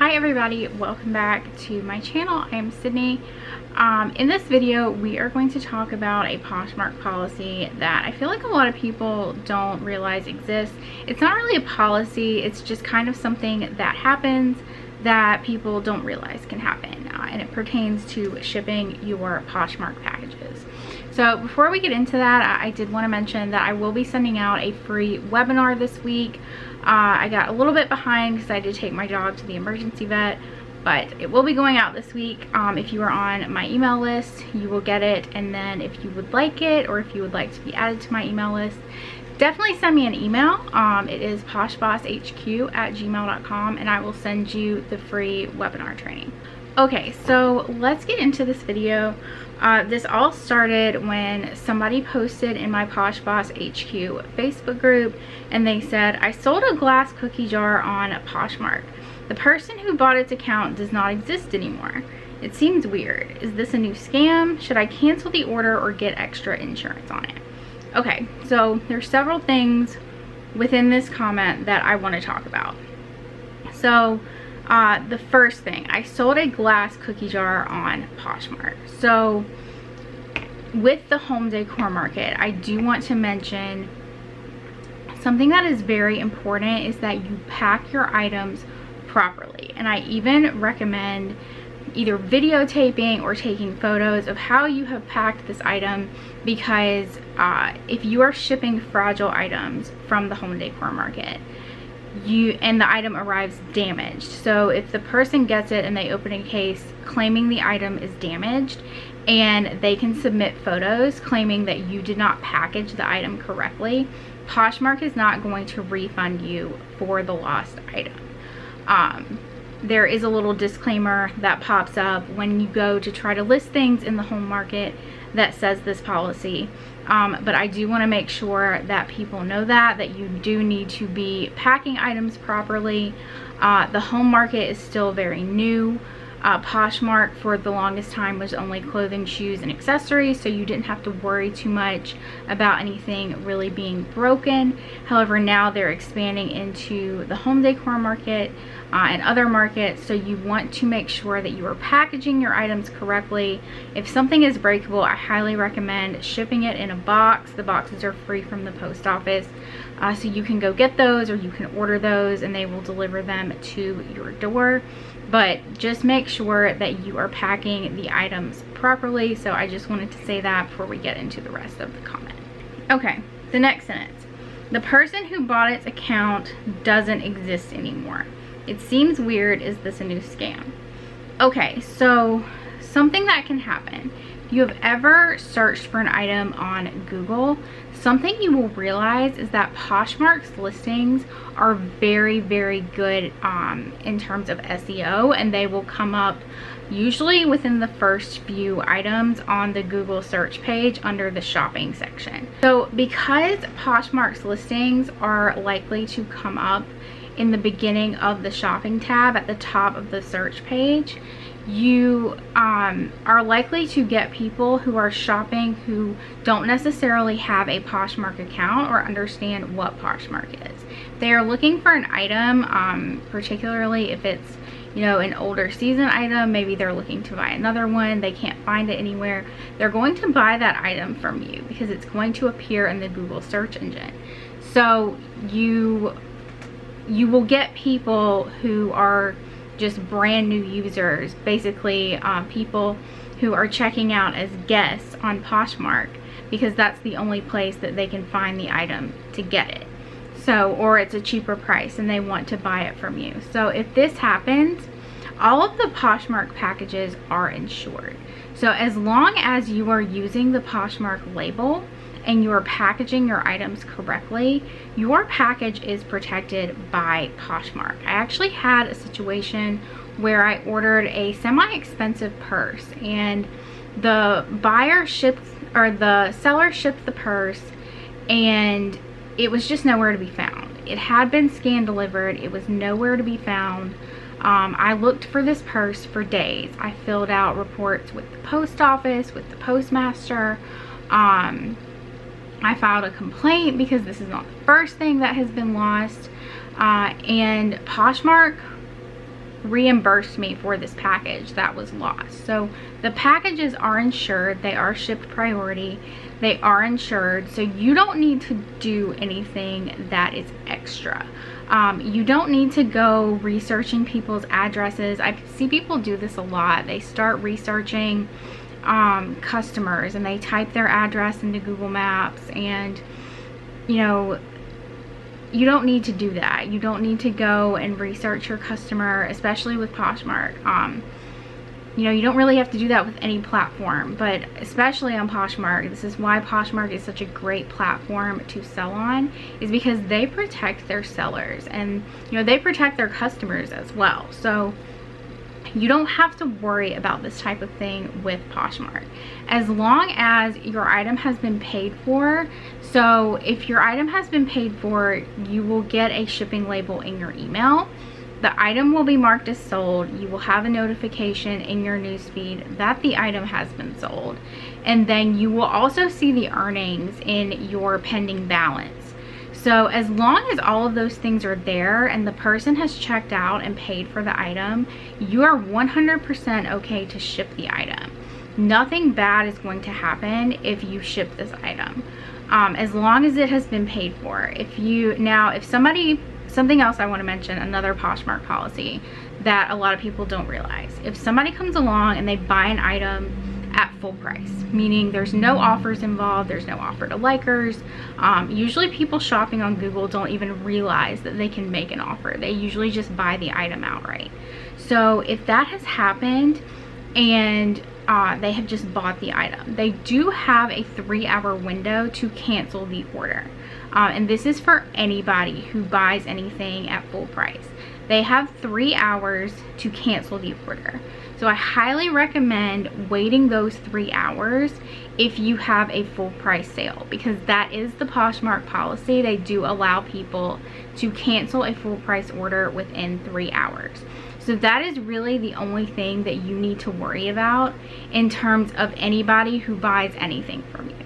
Hi everybody, welcome back to my channel. I am Sydney. In this video we are going to talk about a Poshmark policy that I feel like a lot of people don't realize exists. It's not really a policy, it's just kind of something that happens that people don't realize can happen, and it pertains to shipping your Poshmark packages. So before we get into that, I did want to mention that I will be sending out a free webinar this week. I got a little bit behind because I did take my dog to the emergency vet, but it will be going out this week. If you are on my email list, you will get it, and then if you would like it or if you would like to be added to my email list, definitely send me an email. It is poshbosshq@gmail.com, and I will send you the free webinar training. Okay, so let's get into this video. This all started when somebody posted in my POSHBOSS HQ Facebook group, and they said, I sold a glass cookie jar on Poshmark. The person who bought its account does not exist anymore. It seems weird. Is this a new scam? Should I cancel the order or get extra insurance on it? Okay, so there's several things within this comment that I want to talk about. So the first thing, I sold a glass cookie jar on Poshmark. So with the home decor market, I do want to mention something that is very important is that you pack your items properly. And I even recommend either videotaping or taking photos of how you have packed this item, because if you are shipping fragile items from the home decor market, and the item arrives damaged, so if the person gets it and they open a case claiming the item is damaged, and they can submit photos claiming that you did not package the item correctly, Poshmark is not going to refund you for the lost item. There is a little disclaimer that pops up when you go to try to list things in the home market that says this policy, but I do want to make sure that people know that you do need to be packing items properly. The home market is still very new. Poshmark for the longest time was only clothing, shoes, and accessories, so you didn't have to worry too much about anything really being broken. However, now they're expanding into the home decor market and other markets, so you want to make sure that you are packaging your items correctly. If something is breakable, I highly recommend shipping it in a box. The boxes are free from the post office, so you can go get those, or you can order those and they will deliver them to your door. But just make sure that you are packing the items properly. So I just wanted to say that before we get into the rest of the comment. Okay, the next sentence. The person who bought its account doesn't exist anymore. It seems weird. Is this a new scam? Okay, so something that can happen. If you have ever searched for an item on Google, something you will realize is that Poshmark's listings are very, very good in terms of SEO, and they will come up usually within the first few items on the Google search page under the shopping section. So because Poshmark's listings are likely to come up in the beginning of the shopping tab at the top of the search page, you are likely to get people who are shopping who don't necessarily have a Poshmark account or understand what Poshmark is. They are looking for an item, particularly if it's, you know, an older season item. Maybe they're looking to buy another one, they can't find it anywhere. They're going to buy that item from you because it's going to appear in the Google search engine. So you will get people who are just brand new users, basically people who are checking out as guests on Poshmark because that's the only place that they can find the item to get it. So, or it's a cheaper price and they want to buy it from you. So if this happens, all of the Poshmark packages are insured. So as long as you are using the Poshmark label and you are packaging your items correctly, your package is protected by Poshmark. I actually had a situation where I ordered a semi-expensive purse, and the seller shipped the purse and it was just nowhere to be found. It had been scan delivered, it was nowhere to be found. I looked for this purse for days. I filled out reports with the post office, with the postmaster. I filed a complaint because this is not the first thing that has been lost, and Poshmark reimbursed me for this package that was lost. So the packages are insured, they are shipped priority, they are insured, so you don't need to do anything that is extra. You don't need to go researching people's addresses. I see people do this a lot. They start researching customers and they type their address into Google Maps, and you know, you don't need to do that. You don't need to go and research your customer, especially with Poshmark. You know, you don't really have to do that with any platform, but especially on Poshmark. This is why Poshmark is such a great platform to sell on, is because they protect their sellers, and you know, they protect their customers as well. So you don't have to worry about this type of thing with Poshmark, as long as your item has been paid for. So if your item has been paid for, you will get a shipping label in your email. The item will be marked as sold. You will have a notification in your newsfeed that the item has been sold. And then you will also see the earnings in your pending balance. So as long as all of those things are there and the person has checked out and paid for the item, you are 100% okay to ship the item. Nothing bad is going to happen if you ship this item, as long as it has been paid for. Something else I want to mention, another Poshmark policy that a lot of people don't realize. If somebody comes along and they buy an item at full price, meaning there's no offers involved, there's no offer to likers. Usually people shopping on Google don't even realize that they can make an offer. They usually just buy the item outright. So if that has happened and they have just bought the item, they do have a 3-hour window to cancel the order. And this is for anybody who buys anything at full price. They have 3 hours to cancel the order. So I highly recommend waiting those 3 hours if you have a full price sale, because that is the Poshmark policy. They do allow people to cancel a full price order within 3 hours. So that is really the only thing that you need to worry about in terms of anybody who buys anything from you.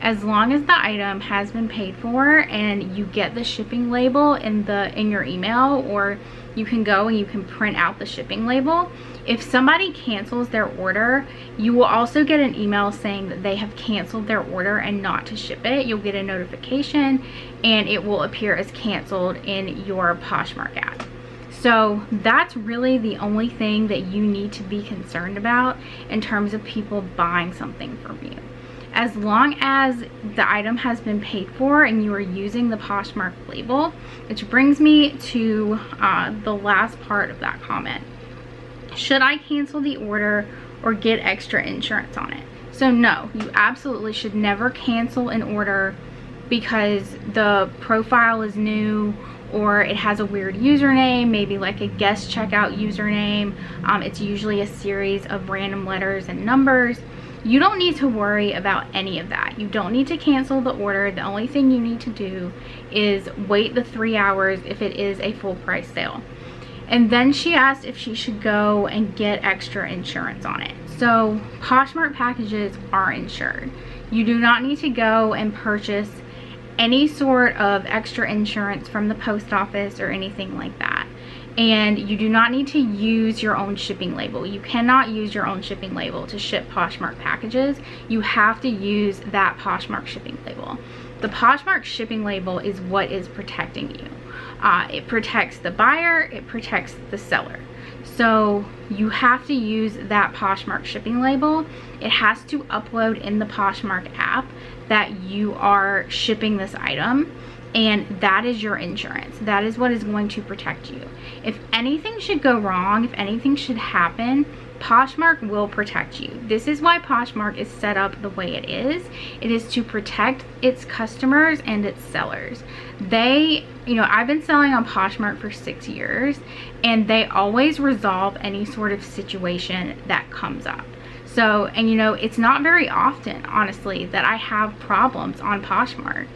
As long as the item has been paid for and you get the shipping label in your email, or you can go and you can print out the shipping label. If somebody cancels their order, you will also get an email saying that they have canceled their order and not to ship it. You'll get a notification and it will appear as canceled in your Poshmark app. So that's really the only thing that you need to be concerned about in terms of people buying something from you. As long as the item has been paid for and you are using the Poshmark label, which brings me to the last part of that comment. Should I cancel the order or get extra insurance on it? So no, you absolutely should never cancel an order because the profile is new or it has a weird username, maybe like a guest checkout username. It's usually a series of random letters and numbers. You don't need to worry about any of that. You don't need to cancel the order. The only thing you need to do is wait the 3 hours if it is a full price sale. And then she asked if she should go and get extra insurance on it. So Poshmark packages are insured. You do not need to go and purchase any sort of extra insurance from the post office or anything like that. And you do not need to use your own shipping label. You cannot use your own shipping label to ship Poshmark packages. You have to use that Poshmark shipping label. The Poshmark shipping label is what is protecting you. It protects the buyer, it protects the seller. So you have to use that Poshmark shipping label. It has to upload in the Poshmark app that you are shipping this item, and that is your insurance. That is what is going to protect you. If anything should go wrong, if anything should happen, Poshmark will protect you. This is why Poshmark is set up the way it is. It is to protect its customers and its sellers. I've been selling on Poshmark for 6 years, and they always resolve any sort of situation that comes up. So, it's not very often, honestly, that I have problems on Poshmark.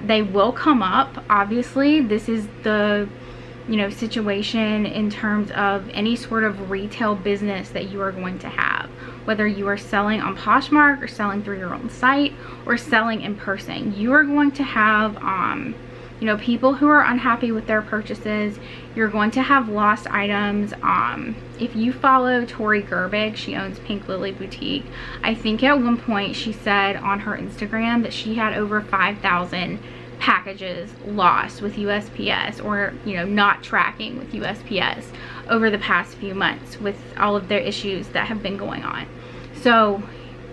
They will come up. Obviously, this is the situation in terms of any sort of retail business that you are going to have, whether you are selling on Poshmark or selling through your own site or selling in person. You are going to have you know, people who are unhappy with their purchases. You're going to have lost items. If you follow Tori Gerbig, she owns Pink Lily Boutique. I think at one point she said on her Instagram that she had over 5,000 packages lost with USPS, or, you know, not tracking with USPS over the past few months with all of their issues that have been going on. So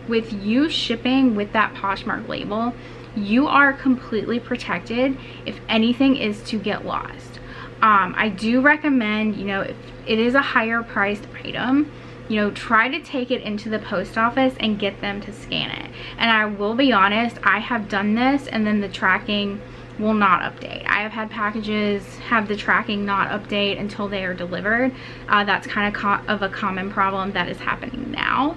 with you shipping with that Poshmark label, you are completely protected if anything is to get lost. I do recommend, you know, if it is a higher priced item, you know, try to take it into the post office and get them to scan it. And I will be honest, I have done this and then the tracking will not update. I have had packages have the tracking not update until they are delivered. That's kind of a common problem that is happening now.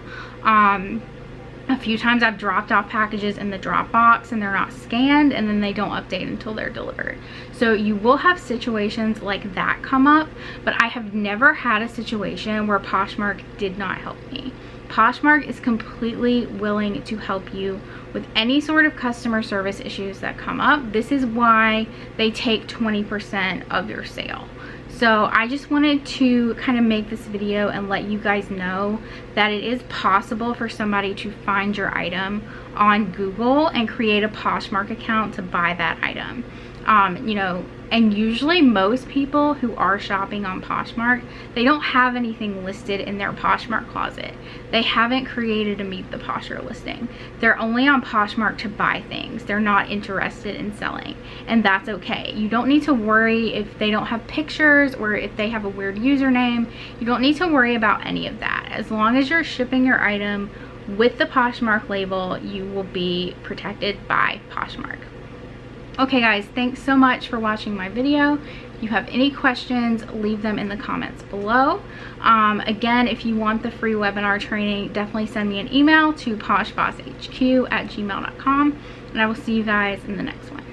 A few times I've dropped off packages in the drop box and they're not scanned, and then they don't update until they're delivered. So you will have situations like that come up, but I have never had a situation where Poshmark did not help me. Poshmark is completely willing to help you with any sort of customer service issues that come up. This is why they take 20% of your sale. So I just wanted to kind of make this video and let you guys know that it is possible for somebody to find your item on Google and create a Poshmark account to buy that item. You know, and usually most people who are shopping on Poshmark, they don't have anything listed in their Poshmark closet. They haven't created a Meet the Posher listing. They're only on Poshmark to buy things. They're not interested in selling, and that's okay. You don't need to worry if they don't have pictures or if they have a weird username. You don't need to worry about any of that. As long as you're shipping your item with the Poshmark label, you will be protected by Poshmark. Okay guys, thanks so much for watching my video. If you have any questions, leave them in the comments below. Again, if you want the free webinar training, definitely send me an email to poshbosshq@gmail.com, and I will see you guys in the next one.